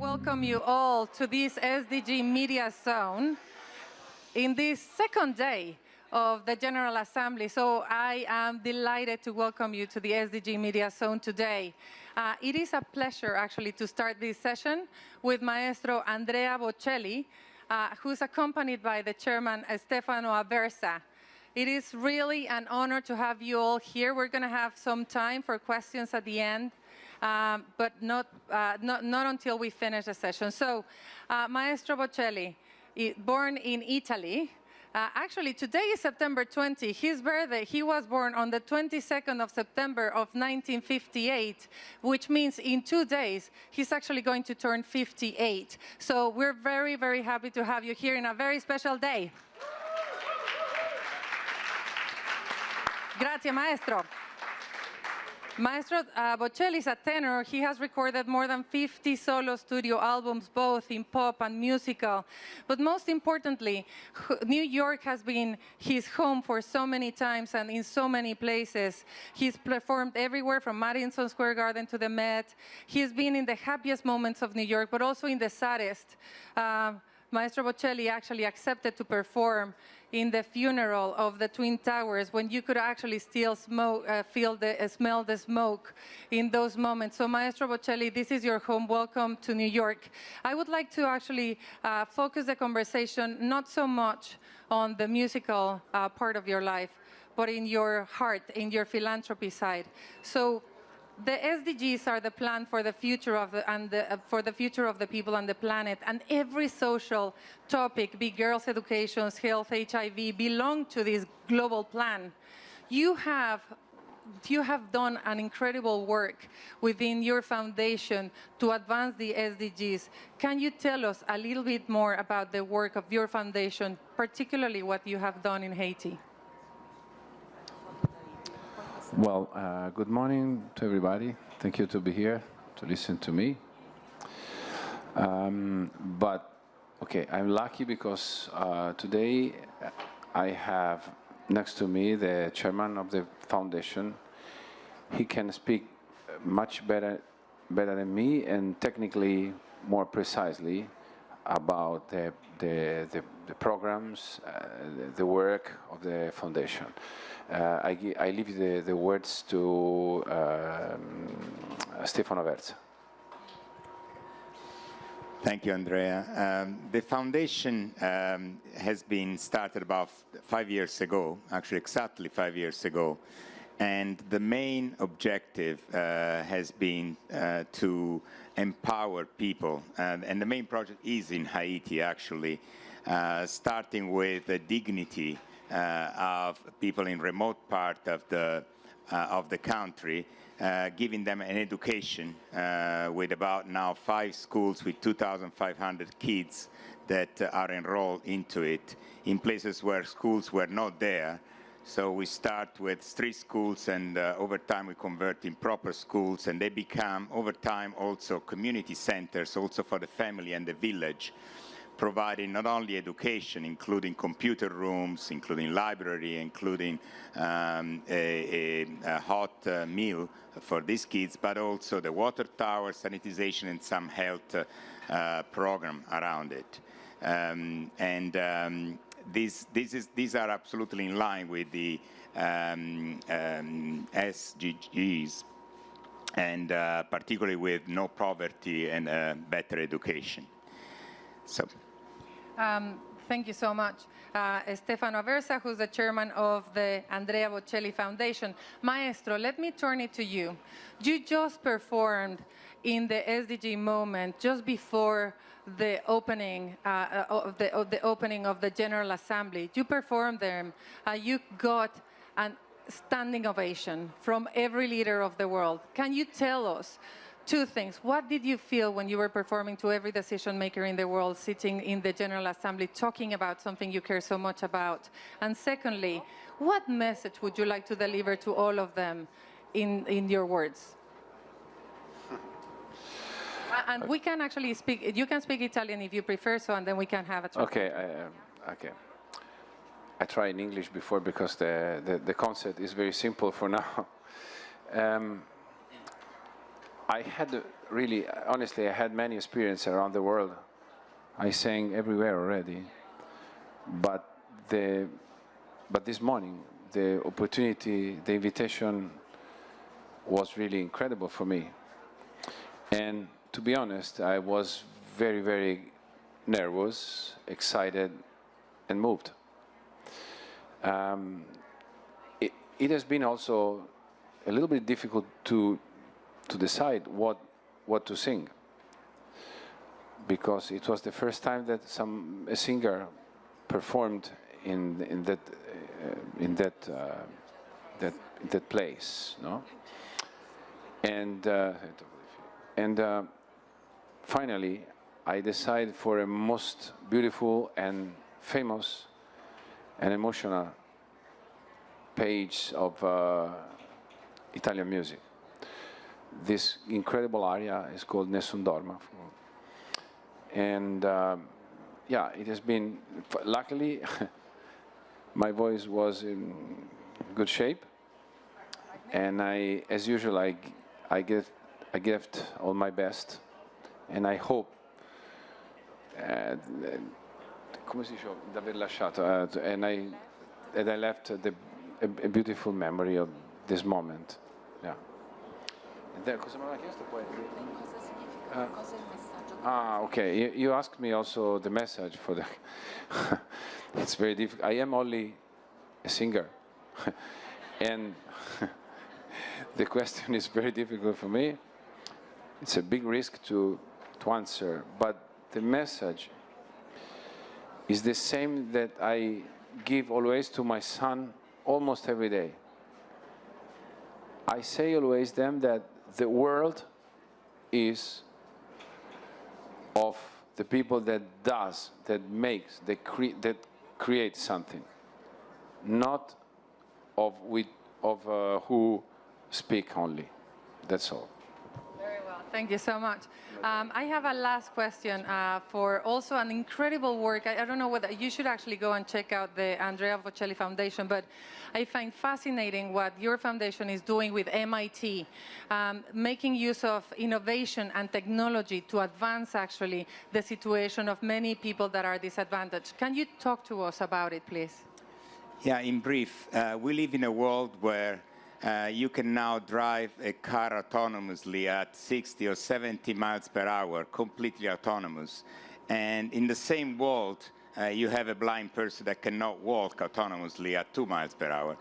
welcome you all to this SDG Media Zone in this second day of the General Assembly. So I am delighted to welcome you to the SDG Media Zone today. It is a pleasure actually to start this session with Maestro Andrea Bocelli, who's accompanied by the chairman Stefano Aversa. It is really an honor to have you all here. We're going to have some time for questions at the end. But not until we finish the session. So, Maestro Bocelli, born in Italy. Actually, today is September 20. His birthday, he was born on the 22nd of September of 1958, which means in 2 days, he's actually going to turn 58. So we're very, very happy to have you here in a very special day. Grazie, Maestro. Maestro Bocelli is a tenor. He has recorded more than 50 solo studio albums, both in pop and musical. But most importantly, New York has been his home for so many times and in so many places. He's performed everywhere from Madison Square Garden to the Met. He's been in the happiest moments of New York, but also in the saddest. Maestro Bocelli actually accepted to perform in the funeral of the Twin Towers when you could actually still smell the smoke in those moments. So Maestro Bocelli, this is your home. Welcome to New York. I would like to actually focus the conversation not so much on the musical part of your life, but in your heart, in your philanthropy side. So the SDGs are the plan for the future of the people and the planet, and every social topic, be girls' education, health, HIV, belong to this global plan. You have done an incredible work within your foundation to advance the SDGs. Can you tell us a little bit more about the work of your foundation, particularly what you have done in Haiti? Well, good morning to everybody. Thank you to be here to listen to me. Okay, I'm lucky because today I have next to me the chairman of the foundation. He can speak much better than me and technically more precisely about the programs, the work of the foundation. I leave the words to Stefano Aversa. Thank you, Andrea. The foundation has been started about 5 years ago, actually exactly 5 years ago. And the main objective has been to empower people. And the main project is in Haiti, actually, starting with the dignity of people in remote part of the country, giving them an education with about now 5 schools with 2,500 kids that are enrolled into it in places where schools were not there. So we start with 3 schools, and over time we convert in proper schools, and they become over time also community centers also for the family and the village, providing not only education, including computer rooms, including library, including a hot meal for these kids, but also the water tower, sanitization, and some health program around it. These are absolutely in line with the SDGs, and particularly with no poverty and better education. So. Thank you so much. Stefano Aversa, who's the chairman of the Andrea Bocelli Foundation. Maestro, let me turn it to you. You just performed in the SDG moment just before the opening of the General Assembly. You performed there. You got a standing ovation from every leader of the world. Can you tell us 2 things? What did you feel when you were performing to every decision maker in the world, sitting in the General Assembly, talking about something you care so much about? And secondly, what message would you like to deliver to all of them in your words? And we can actually speak, you can speak Italian if you prefer, so, and then we can have a translation. Okay. I tried in English before because the concept is very simple for now. I had really, honestly, I had many experiences around the world. I sang everywhere already, but this morning, the opportunity, the invitation was really incredible for me. And to be honest, I was very, very nervous, excited, and moved. It has been also a little bit difficult to decide what to sing, because it was the first time that a singer performed in that place, no? And finally, I decided for a most beautiful and famous and emotional page of Italian music. This incredible aria is called Nessun Dorma. And yeah, it has been, luckily, my voice was in good shape. And as usual, I gave all my best. And I hope, come si dice, di aver lasciato, and I left a beautiful memory of this moment. Yeah. And then, cosa mi aveva chiesto poi? Cosa significa? Cosa è il messaggio? Okay. You asked me also the message for the. It's very difficult. I am only a singer, and the question is very difficult for me. It's a big risk to answer, but the message is the same that I give always to my son almost every day. I say always them that the world is of the people that makes, that create something, not of who speak only. That's all. Very well. Thank you so much. I have a last question for also an incredible work. I don't know whether you should actually go and check out the Andrea Bocelli Foundation, but I find fascinating what your foundation is doing with MIT, making use of innovation and technology to advance actually the situation of many people that are disadvantaged. Can you talk to us about it, please? Yeah, in brief, we live in a world where you can now drive a car autonomously at 60 or 70 miles per hour, completely autonomous. And in the same world, you have a blind person that cannot walk autonomously at 2 miles per hour.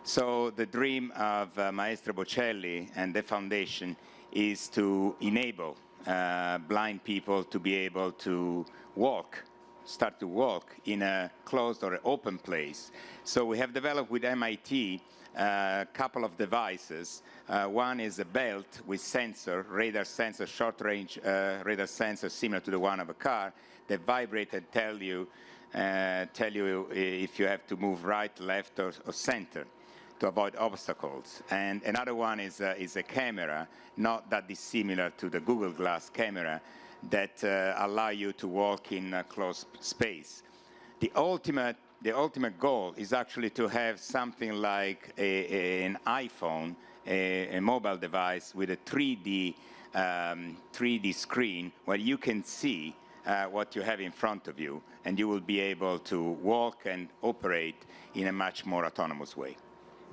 So the dream of Maestro Bocelli and the foundation is to enable blind people to be able to start to walk in a closed or open place. So we have developed with MIT a couple of devices. One is a belt with sensor, radar sensor, short-range radar sensor similar to the one of a car that vibrate and tell you if you have to move right, left, or center to avoid obstacles. And another one is a camera, not that dissimilar to the Google Glass camera, that allow you to walk in a closed space. The ultimate goal is actually to have something like an iPhone, a mobile device with a 3D screen where you can see what you have in front of you, and you will be able to walk and operate in a much more autonomous way.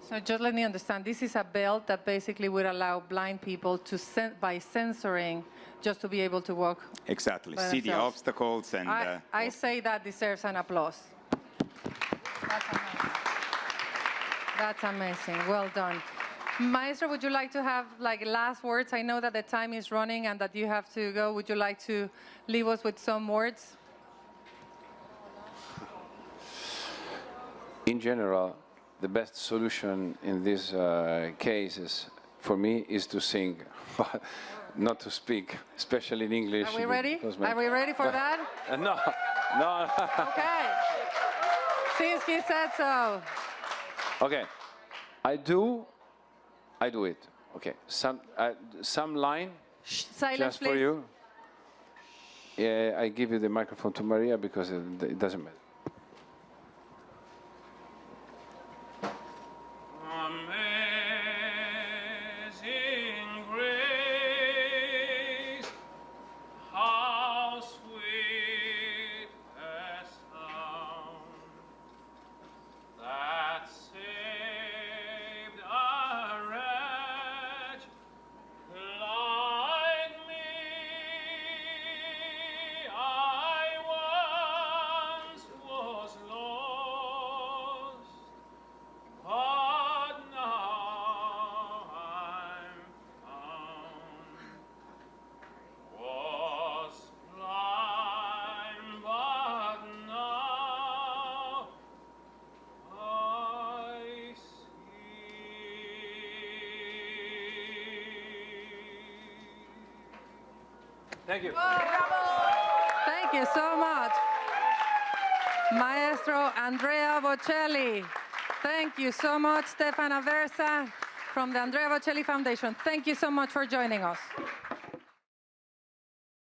So just let me understand, this is a belt that basically would allow blind people to, by censoring, just to be able to walk. Exactly, by see the themselves. obstacles and... I say that deserves an applause. That's amazing. That's amazing, well done. Maestro, would you like to have last words? I know that the time is running and that you have to go. Would you like to leave us with some words? In general, the best solution in this case for me is to sing, but not to speak, especially in English. Are we ready? Are we ready for that? No. Okay. Since he said so. Okay. I do it. Okay. Some line Silence, just please. for you. Yeah, I give you the microphone to Maria because it doesn't matter. Amazing grace. Thank you. Thank you so much. Maestro Andrea Bocelli. Thank you so much, Stefana Versa from the Andrea Bocelli Foundation. Thank you so much for joining us.